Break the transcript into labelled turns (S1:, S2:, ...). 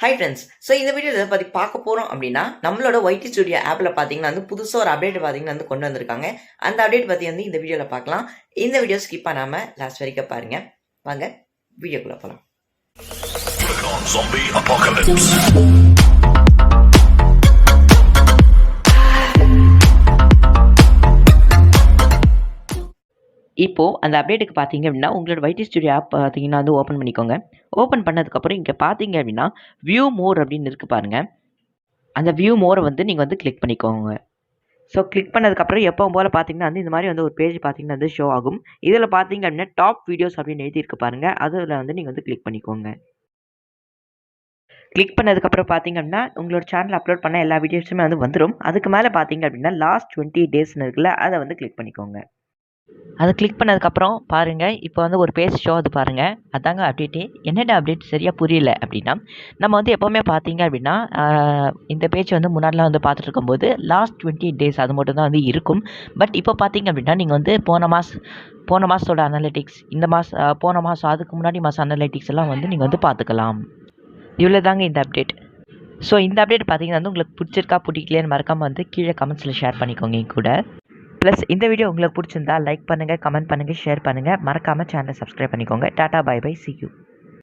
S1: Hi friends. So இந்த வீடியோவில் எதை பற்றி பார்க்க போகிறோம் அப்படின்னா, நம்மளோட ஒய்டி ஸ்டுடியோ ஆப்பில் பார்த்தீங்கன்னா வந்து புதுசாக ஒரு அப்டேட் பார்த்தீங்கன்னா வந்து கொண்டு வந்திருக்காங்க. அந்த அப்டேட் பற்றி வந்து இந்த வீடியோவில் பார்க்கலாம். இந்த வீடியோ ஸ்கிப் பண்ணாமல் லாஸ்ட் வரைக்கும் பாருங்கள். வாங்க வீடியோக்குள்ளே போகலாம். இப்போது அந்த அப்டேட்டுக்கு பார்த்தீங்க அப்படின்னா, உங்களோட ஒய்டி ஸ்டுடியோ ஆப் பார்த்தீங்கன்னா வந்து ஓப்பன் பண்ணிக்கோங்க. ஓப்பன் பண்ணதுக்கப்புறம் இங்கே பார்த்தீங்க அப்படின்னா, வியூ மோர் அப்படின்னு இருக்குது பாருங்கள். அந்த வியூ மோரை வந்து நீங்கள் வந்து கிளிக் பண்ணிக்கோங்க. ஸோ கிளிக் பண்ணதுக்கப்புறம் எப்பவும் போல் பார்த்தீங்கன்னா வந்து இந்த மாதிரி வந்து ஒரு பேஜ் பார்த்தீங்கன்னா வந்து ஷோ ஆகும். இதில் பார்த்தீங்க அப்படின்னா டாப் வீடியோஸ் அப்படின்னு எழுதியிருக்கு பாருங்கள். அதில் வந்து நீங்கள் வந்து கிளிக் பண்ணிக்கோங்க. கிளிக் பண்ணதுக்கப்புறம் பார்த்தீங்க அப்படின்னா உங்களோட சேனல் அப்லோட் பண்ண எல்லா வீடியோஸுமே வந்து வந்துடும். அதுக்கு மேலே பார்த்தீங்க அப்படின்னா லாஸ்ட் 20 டேஸ்னு இருக்குல்ல, அதை வந்து கிளிக் பண்ணிக்கோங்க. அதை கிளிக் பண்ணதுக்கப்புறம் பாருங்கள், இப்போ வந்து ஒரு பேஜ் ஷோ அது பாருங்கள். அதாங்க அப்டேட்டு. என்னென்ன அப்டேட் சரியாக புரியல அப்படின்னா, நம்ம வந்து எப்போவுமே பார்த்தீங்க அப்படின்னா இந்த பேஜ் வந்து முன்னாடிலாம் வந்து பார்த்துட்டு இருக்கும்போது லாஸ்ட் 20 டேஸ் அது மட்டும் தான் வந்து இருக்கும். பட் இப்போ பார்த்தீங்க அப்படின்னா நீங்கள் வந்து போன மாதத்தோட அனலிட்டிக்ஸ், இந்த போன மாதம் அதுக்கு முன்னாடி மாதம் அனலிட்டிக்ஸ் எல்லாம் வந்து நீங்கள் வந்து பார்த்துக்கலாம். இவ்வளோ தாங்க இந்த அப்டேட். ஸோ இந்த அப்டேட் பார்த்தீங்கன்னா வந்து உங்களுக்கு பிடிச்சிருக்கா பிடிக்கலையான்னு மறக்காமல் வந்து கீழே கமெண்ட்ஸில் ஷேர் பண்ணிக்கோங்க என் கூட. ப்ளஸ் இந்த வீடியோ உங்களுக்கு பிடிச்சிருந்தா லைக் பண்ணுங்கள், கமெண்ட் பண்ணுங்கள், ஷேர் பண்ணுங்கள். மறக்காமல் சேனலை சப்ஸ்கிரைப் பண்ணிக்கோங்க. Tata bye bye, see you.